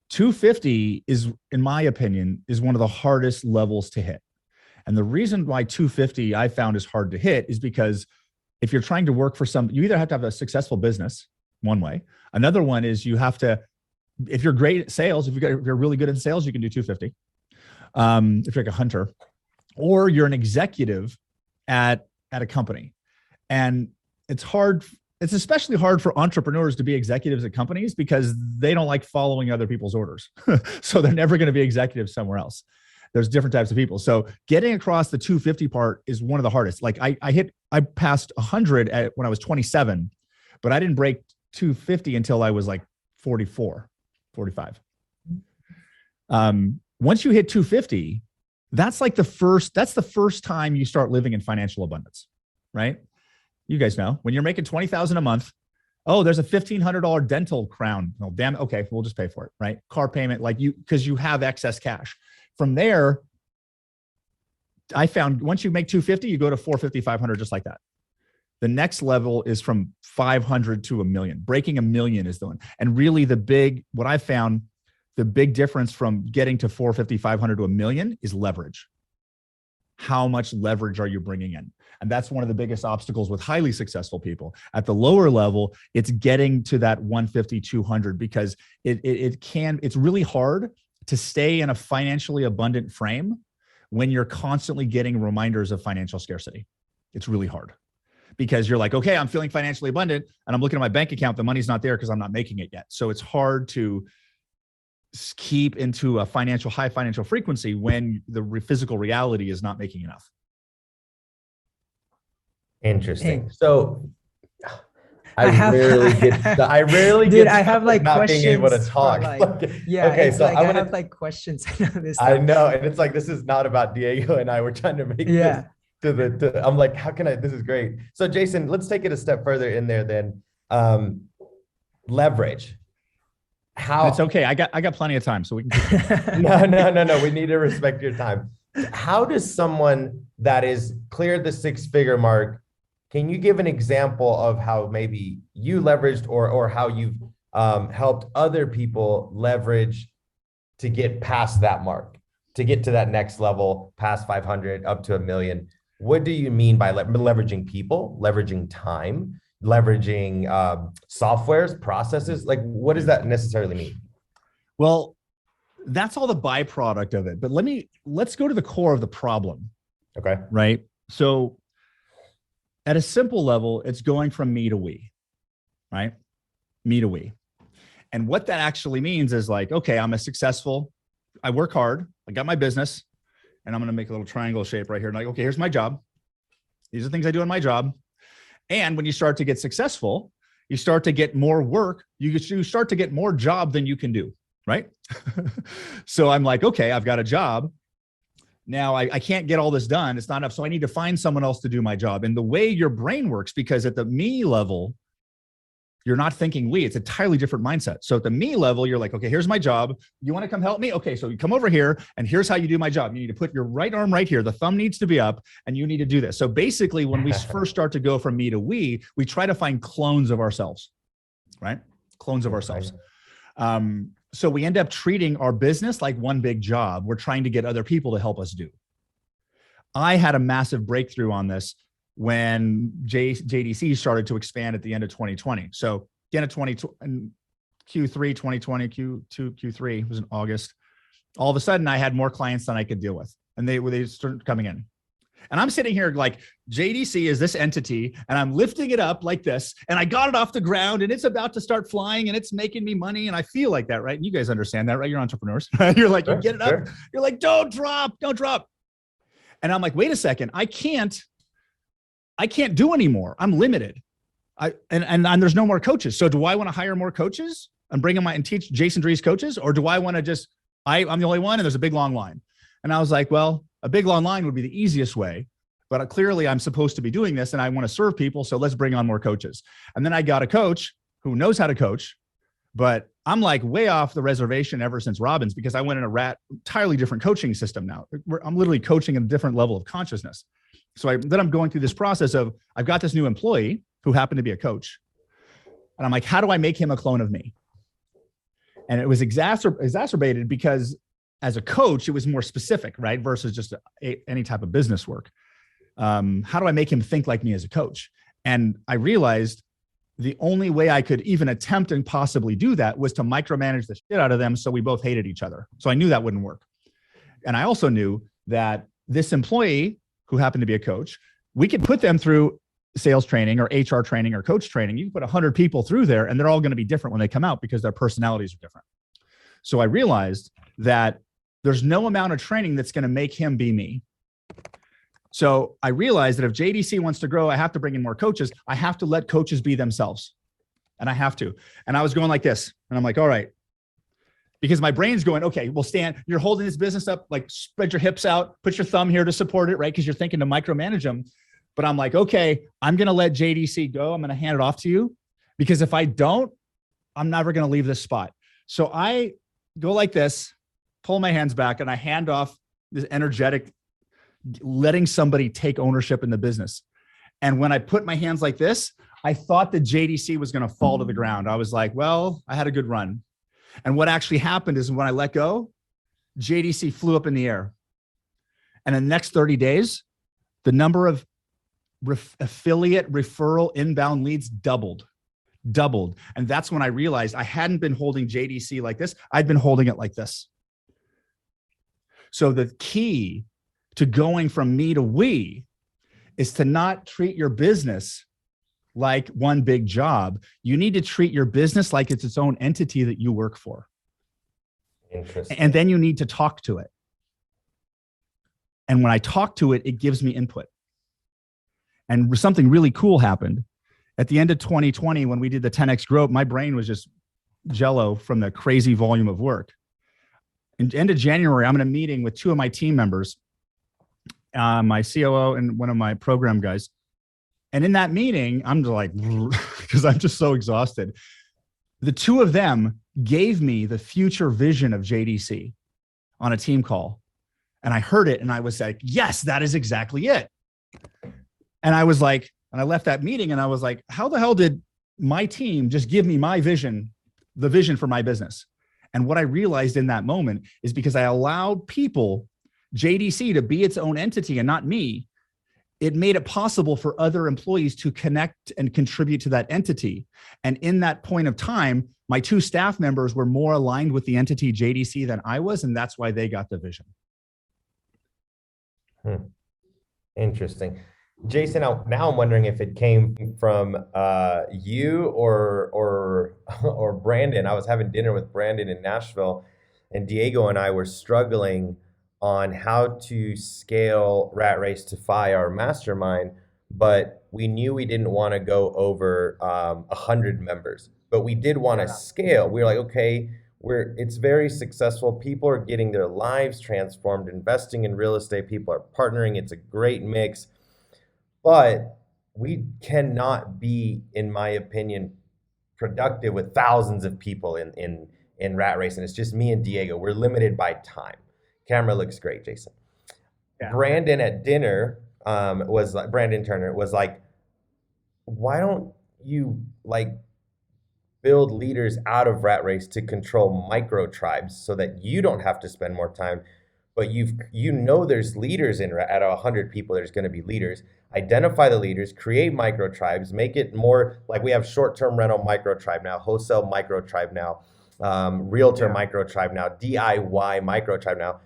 D: 250 is, in my opinion, is one of the hardest levels to hit. And the reason why 250 I found is hard to hit is because if you're trying to work for you either have to have a successful business, one way. Another one is you have to, if you're great at sales, if you're really good at sales, you can do 250. If you're like a hunter, or you're an executive at a company. And it's hard. It's especially hard for entrepreneurs to be executives at companies because they don't like following other people's orders. So they're never going to be executives somewhere else. There's different types of people. So getting across the 250 part is one of the hardest. Like I passed 100 when I was 27, but I didn't break 250 until I was like 44, 45. Once you hit 250, that's the first time you start living in financial abundance, right? You guys know when you're making $20,000 a month, oh, there's a $1,500 dental crown. Oh, damn. Okay. We'll just pay for it. Right. Car payment, because you have excess cash. From there, I found once you make 250, you go to 450, 500, just like that. The next level is from 500 to $1 million. Breaking $1 million is the one. And really what I found, the big difference from getting to 450, 500 to $1 million is leverage. How much leverage are you bringing in? And that's one of the biggest obstacles with highly successful people. At the lower level, it's getting to that 150, 200 because it's really hard to stay in a financially abundant frame when you're constantly getting reminders of financial scarcity. It's really hard because you're like, okay, I'm feeling financially abundant and I'm looking at my bank account. The money's not there because I'm not making it yet. So it's hard to keep into a high financial frequency when the physical reality is not making enough.
B: Interesting. So I rarely get
C: I have like
B: not
C: questions
B: being able to talk.
C: Yeah.
B: Okay. So
C: I have like questions.
B: I know. And it's like, this is not about Diego and I. We're trying to make this I'm like, how can this is great. So Jason, let's take it a step further in there then. Leverage. How
D: it's okay. I got plenty of time, so we can.
B: No. We need to respect your time. How does someone that is cleared the six-figure mark? Can you give an example of how maybe you leveraged or how you've helped other people leverage to get past that mark, to get to that next level, past 500 up to $1 million? What do you mean by leveraging people, leveraging time, leveraging softwares, processes? Like, what does that necessarily mean?
D: Well, that's all the byproduct of it. But let's go to the core of the problem.
B: Okay.
D: Right. So at a simple level, it's going from me to we, right? Me to we. And what that actually means is like, okay, I work hard. I got my business and I'm going to make a little triangle shape right here. Like, okay, here's my job. These are the things I do in my job. And when you start to get successful, you start to get more work. You start to get more job than you can do, right? So I'm like, okay, I've got a job. Now I can't get all this done. It's not enough. So I need to find someone else to do my job. And the way your brain works, because at the me level, you're not thinking we, it's a entirely different mindset. So at the me level, you're like, okay, here's my job. You want to come help me? Okay, so you come over here and here's how you do my job. You need to put your right arm right here. The thumb needs to be up and you need to do this. So basically when we first start to go from me to we try to find clones of ourselves, right? Clones of ourselves. So we end up treating our business like one big job we're trying to get other people to help us do. I had a massive breakthrough on this when JDC started to expand at the end of 2020. So the end of Q3 2020, Q2, Q3 was in August. All of a sudden, I had more clients than I could deal with, and they started coming in. And I'm sitting here like, JDC is this entity, and I'm lifting it up like this, and I got it off the ground, and it's about to start flying, and it's making me money, and I feel like that, right? And you guys understand that, right? You're entrepreneurs. You're like, you get it up. You're like, don't drop. And I'm like, wait a second, I can't do anymore. I'm limited. And there's no more coaches. So do I want to hire more coaches and bring them and teach Jason Drees coaches? Or do I want to just, I'm the only one and there's a big long line? And I was like, well, a big long line would be the easiest way, but clearly I'm supposed to be doing this and I want to serve people. So let's bring on more coaches. And then I got a coach who knows how to coach, but I'm like way off the reservation ever since Robbins, because I went in entirely different coaching system now. I'm literally coaching at a different level of consciousness. So then I'm going through this process of, I've got this new employee who happened to be a coach. And I'm like, how do I make him a clone of me? And it was exacerbated because as a coach, it was more specific, right? Versus just any type of business work. How do I make him think like me as a coach? And I realized the only way I could even attempt and possibly do that was to micromanage the shit out of them. So we both hated each other. So I knew that wouldn't work. And I also knew that this employee who happened to be a coach, we could put them through sales training or HR training or coach training. You can put 100 people through there and they're all going to be different when they come out because their personalities are different. So I realized that there's no amount of training that's going to make him be me. So I realized that if JDC wants to grow, I have to bring in more coaches. I have to let coaches be themselves. And I have to. And I was going like this. And I'm like, all right. Because my brain's going, okay, well, Stan, you're holding this business up, like spread your hips out, put your thumb here to support it, right? Because you're thinking to micromanage them. But I'm like, okay, I'm going to let JDC go. I'm going to hand it off to you. Because if I don't, I'm never going to leave this spot. So I go like this, pull my hands back, and I hand off this energetic, letting somebody take ownership in the business. And when I put my hands like this, I thought that JDC was going to fall to the ground. I was like, well, I had a good run. And what actually happened is when I let go, JDC flew up in the air. And in the next 30 days, the number of affiliate referral inbound leads doubled. And that's when I realized I hadn't been holding JDC like this. I'd been holding it like this. So the key to going from me to we is to not treat your business like one big job. You need to treat your business like it's its own entity that you work for.
B: Interesting.
D: And then you need to talk to it. And when I talk to it, it gives me input. And something really cool happened. At the end of 2020, when we did the 10X growth, my brain was just jello from the crazy volume of work. In the end of January, I'm in a meeting with two of my team members, my COO and one of my program guys. And in that meeting, I'm just like, because I'm just so exhausted. The two of them gave me the future vision of JDC on a team call. And I heard it and I was like, yes, that is exactly it. And I was like, and I left that meeting and I was like, how the hell did my team just give me my vision, the vision for my business? And what I realized in that moment is because I allowed people, JDC, to be its own entity and not me, it made it possible for other employees to connect and contribute to that entity. And in that point of time, my two staff members were more aligned with the entity JDC than I was, and that's why they got the vision.
B: Interesting. Jason, now I'm wondering if it came from you or Brandon. I was having dinner with Brandon in Nashville, and Diego and I were struggling on how to scale Rat Race to Fi, our mastermind, but we knew we didn't want to go over 100 members, but we did want to scale. We were like, okay, it's very successful. People are getting their lives transformed, investing in real estate. People are partnering. It's a great mix. But we cannot be, in my opinion, productive with thousands of people in Rat Race. And it's just me and Diego. We're limited by time. Camera looks great, Jason. Yeah. Brandon at dinner was like, Brandon Turner was like, why don't you build leaders out of Rat Race to control micro tribes so that you don't have to spend more time, but there's leaders at 100 people, there's going to be leaders. Identify the leaders, create micro tribes, make it more like we have short-term rental micro tribe now, wholesale micro tribe now, realtor micro tribe now, DIY micro tribe now.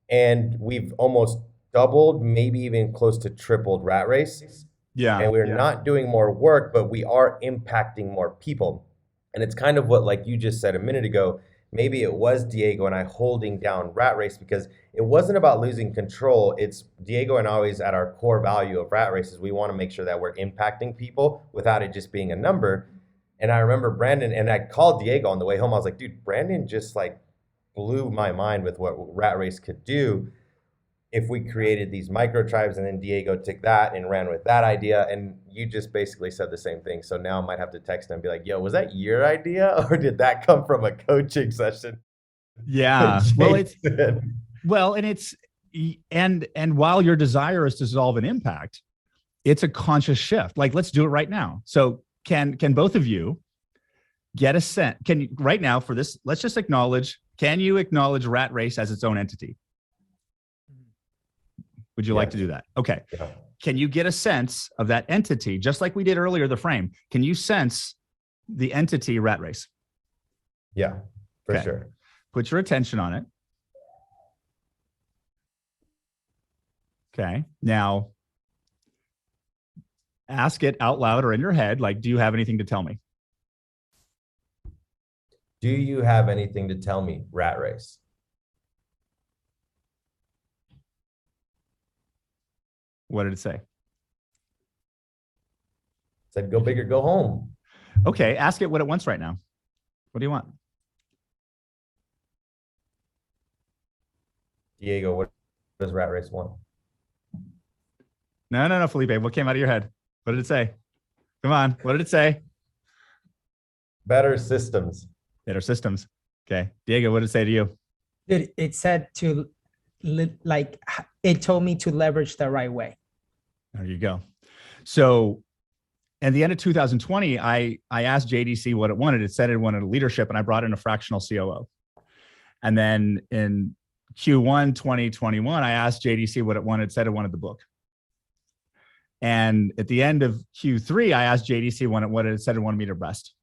B: And we've almost doubled, maybe even close to tripled Rat Race.
D: Yeah.
B: And we're not doing more work, but we are impacting more people. And it's kind of what, like you just said a minute ago, maybe it was Diego and I holding down Rat Race because it wasn't about losing control. It's Diego and I always at our core value of Rat Race is we want to make sure that we're impacting people without it just being a number. And I remember Brandon, and I called Diego on the way home. I was like, dude, Brandon just like blew my mind with what Rat Race could do if we created these micro tribes. And then Diego took that and ran with that idea. And you just basically said the same thing. So now I might have to text him and be like, yo, was that your idea or did that come from a coaching session?
D: Yeah. And while your desire is to dissolve an impact, it's a conscious shift. Like, let's do it right now. So can both of you get a sense? Can you right now for this, let's just acknowledge, can you acknowledge Rat Race as its own entity? Would you like to do that? Okay. Yeah. Can you get a sense of that entity, just like we did earlier, the frame? Can you sense the entity Rat Race?
B: Yeah, for sure.
D: Put your attention on it. Okay. Now, ask it out loud or in your head, like, do you have anything to tell me?
B: Do you have anything to tell me, Rat Race?
D: What did it say?
B: It said, go big or go home.
D: Okay, ask it what it wants right now. What do you want?
B: Diego, what does Rat Race want?
D: No, Felipe. What came out of your head? What did it say? Come on. What did it say?
B: Better systems.
D: Better systems. Okay. Diego, what did it say to you?
C: Dude, it said it told me to leverage the right way.
D: There you go. So at the end of 2020, I asked JDC what it wanted. It said it wanted a leadership, and I brought in a fractional COO. And then in Q1 2021, I asked JDC what it wanted. It said it wanted the book. And at the end of Q3, I asked JDC what it said it wanted me to rest.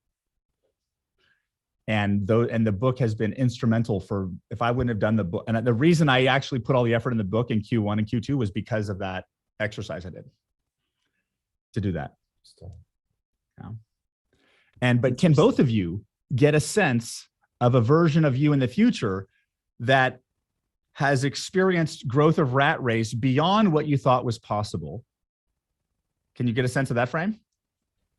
D: And the book has been instrumental for, if I wouldn't have done the book, and the reason I actually put all the effort in the book in Q1 and Q2 was because of that exercise I did to do that. Yeah. But can both of you get a sense of a version of you in the future that has experienced growth of Rat Race beyond what you thought was possible? Can you get a sense of that frame?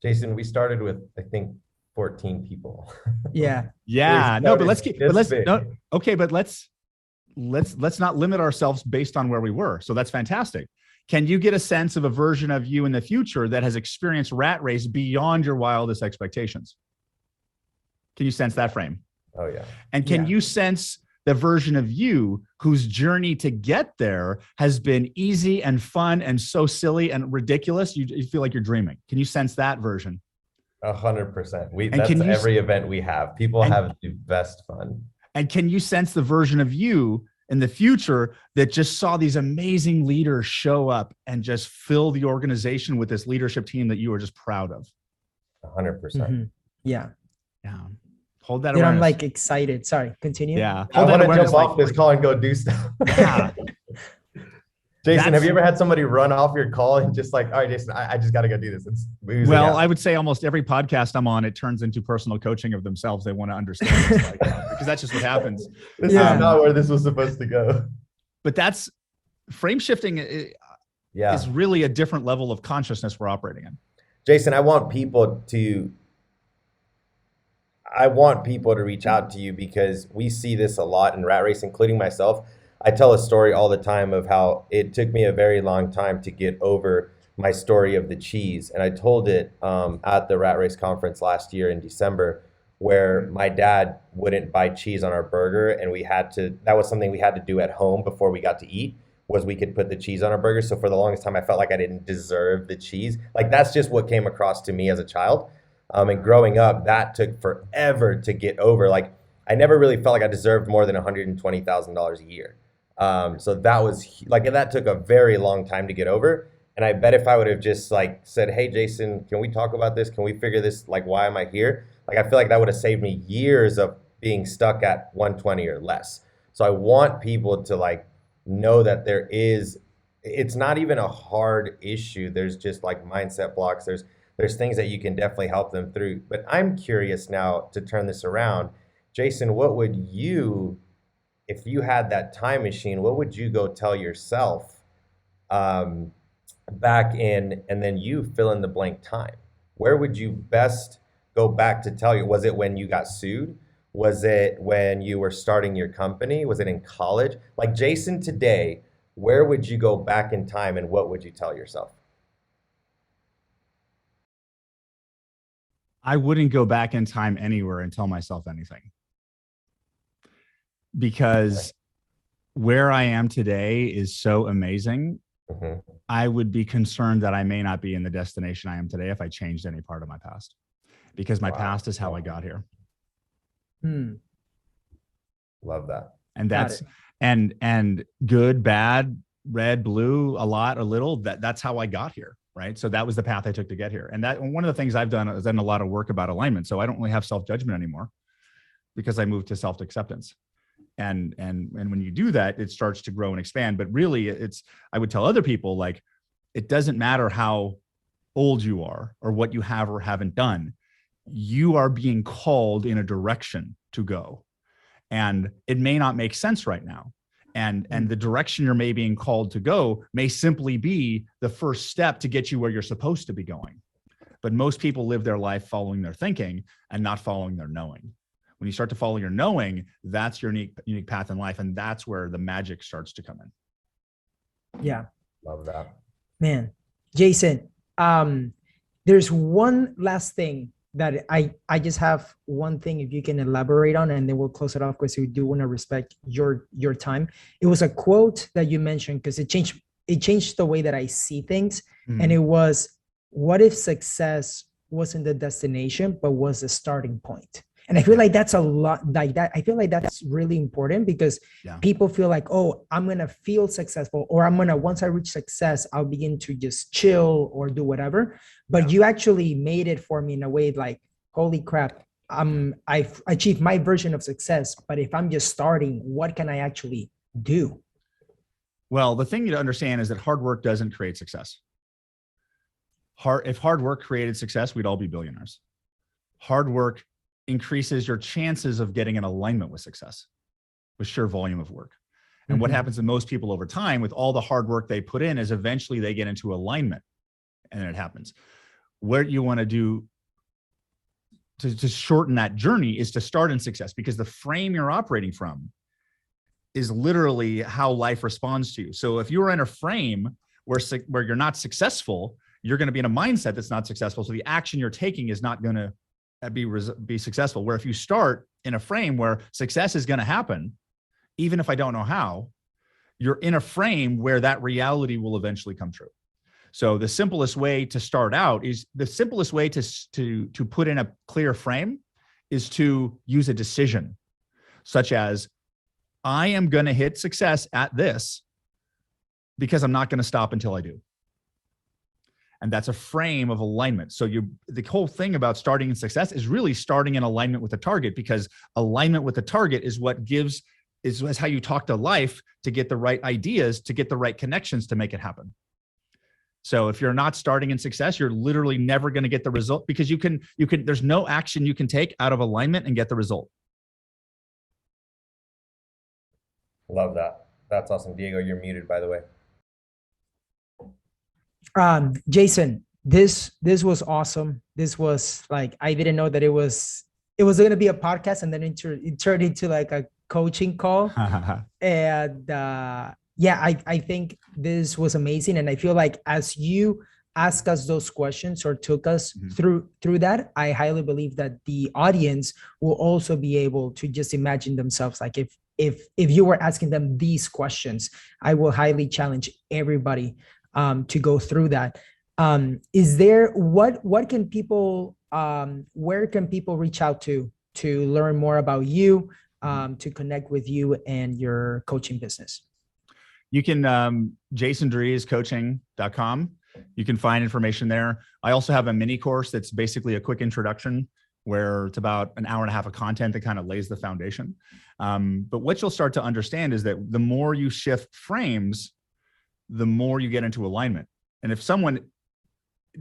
B: Jason, we started with, I think, 14 people.
C: Yeah.
D: Yeah. No, but let's not limit ourselves based on where we were. So that's fantastic. Can you get a sense of a version of you in the future that has experienced Rat Race beyond your wildest expectations? Can you sense that frame?
B: Oh yeah.
D: And can you sense the version of you whose journey to get there has been easy and fun and so silly and ridiculous? You feel like you're dreaming. Can you sense that version?
B: 100%. That's every event we have. People have the best fun.
D: And can you sense the version of you in the future that just saw these amazing leaders show up and just fill the organization with this leadership team that you were just proud of?
B: 100%.
C: Mm-hmm. Yeah.
D: Yeah. Hold that
C: awareness.
D: I'm
C: like excited. Sorry, continue.
D: Yeah.
B: I want to jump off this call and go do stuff.
D: Yeah.
B: Jason, have you ever had somebody run off your call and just like, all right, Jason, I just got to go do this?
D: Well, I would say almost every podcast I'm on, it turns into personal coaching of themselves. They want to understand this, because that's just what happens.
B: This is not where this was supposed to go.
D: But that's frame shifting is really a different level of consciousness we're operating in.
B: Jason, I want people to reach out to you because we see this a lot in Rat Race, including myself. I tell a story all the time of how it took me a very long time to get over my story of the cheese. And I told it at the Rat Race conference last year in December, where my dad wouldn't buy cheese on our burger. And that was something we had to do at home before we got to eat, was we could put the cheese on our burger. So for the longest time, I felt like I didn't deserve the cheese. Like that's just what came across to me as a child. And growing up, that took forever to get over. Like I never really felt like I deserved more than $120,000 a year. So that was like, that took a very long time to get over. And I bet if I would have just like said, hey, Jason, can we talk about this? Can we figure this? Like, why am I here? Like, I feel like that would have saved me years of being stuck at 120 or less. So I want people to like know that it's not even a hard issue. There's just like mindset blocks. There's things that you can definitely help them through. But I'm curious now to turn this around. Jason, what would you, if you had that time machine, what would you go tell yourself back in, and then you fill in the blank time? Where would you best go back to tell you? Was it when you got sued? Was it when you were starting your company? Was it in college? Like Jason today, where would you go back in time and what would you tell yourself?
D: I wouldn't go back in time anywhere and tell myself anything, because where I am today is so amazing. Mm-hmm. I would be concerned that I may not be in the destination I am today if I changed any part of my past, because my past is how I got here.
B: Love that.
D: And that's, and good, bad, red, blue, a lot, a little, that's how I got here. Right. So that was the path I took to get here. And that one of the things I've done is done a lot of work about alignment. So I don't really have self-judgment anymore because I moved to self-acceptance. And when you do that, it starts to grow and expand. But really I would tell other people, like, it doesn't matter how old you are or what you have or haven't done. You are being called in a direction to go. And it may not make sense right now. And the direction you're maybe being called to go may simply be the first step to get you where you're supposed to be going. But most people live their life following their thinking and not following their knowing. When you start to follow your knowing, that's your unique path in life. And that's where the magic starts to come in.
C: Yeah.
B: Love that.
C: Man, Jason, there's one last thing that I just have one thing, if you can elaborate on, and then we'll close it off because we do want to respect your time. It was a quote that you mentioned because it changed the way that I see things. Mm-hmm. And it was, what if success wasn't the destination, but was the starting point? And I feel like that's a lot like that. I feel like that's really important because people feel like, oh, I'm going to feel successful, or once I reach success, I'll begin to just chill or do whatever. But you actually made it for me in a way like, holy crap, I've achieved my version of success. But if I'm just starting, what can I actually do?
D: Well, the thing to understand is that hard work doesn't create success. If hard work created success, we'd all be billionaires. Hard work increases your chances of getting in alignment with success with sheer volume of work. And what happens to most people over time with all the hard work they put in is eventually they get into alignment, and then it happens. What you want to do to shorten that journey is to start in success, because the frame you're operating from is literally how life responds to you. So if you're in a frame where you're not successful, you're going to be in a mindset that's not successful. So the action you're taking is not going to be successful. Where if you start in a frame where success is going to happen, even if I don't know how, you're in a frame where that reality will eventually come true. So the simplest way to start out is to put in a clear frame is to use a decision, such as, I am going to hit success at this because I'm not going to stop until I do. And that's a frame of alignment. So the whole thing about starting in success is really starting in alignment with the target, because alignment with the target is is how you talk to life to get the right ideas, to get the right connections to make it happen. So if you're not starting in success, you're literally never going to get the result, because there's no action you can take out of alignment and get the result.
B: Love that. That's awesome. Diego, you're muted, by the way.
C: Jason, this was awesome. This was like, I didn't know that it was going to be a podcast, and then it turned into like a coaching call. And I think this was amazing. And I feel like as you ask us those questions or took us through that, I highly believe that the audience will also be able to just imagine themselves like, if you were asking them these questions. I will highly challenge everybody to go through that. Is there, what can people, where can people reach out to learn more about you, to connect with you and your coaching business?
D: You can jasondreescoaching.com. You can find information there. I also have a mini course that's basically a quick introduction where it's about an hour and a half of content that kind of lays the foundation. But what you'll start to understand is that the more you shift frames, the more you get into alignment. And if someone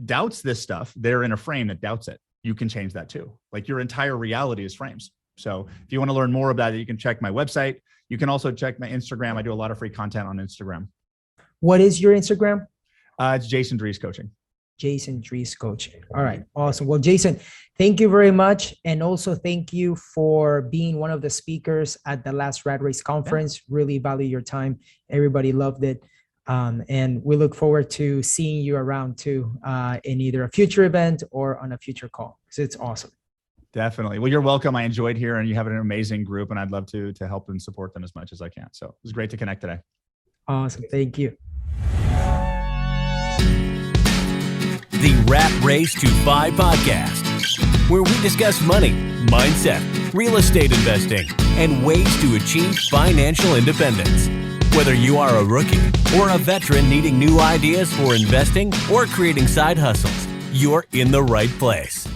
D: doubts this stuff, they're in a frame that doubts it. You can change that too. Like your entire reality is frames. So if you want to learn more about it, you can check my website. You can also check my Instagram. I do a lot of free content on Instagram.
C: What is your Instagram?
D: It's Jason Drees Coaching.
C: Jason Drees Coaching. All right. Awesome. Well, Jason, thank you very much. And also thank you for being one of the speakers at the last Rat Race conference. Really value your time. Everybody loved it. And we look forward to seeing you around too, in either a future event or on a future call. So it's awesome.
D: Definitely. Well, you're welcome. I enjoyed here, and you have an amazing group, and I'd love to help and support them as much as I can. So it was great to connect today.
C: Awesome. Thank you.
A: The Rat Race to 5 podcast, where we discuss money, mindset, real estate investing, and ways to achieve financial independence. Whether you are a rookie or a veteran needing new ideas for investing or creating side hustles, you're in the right place.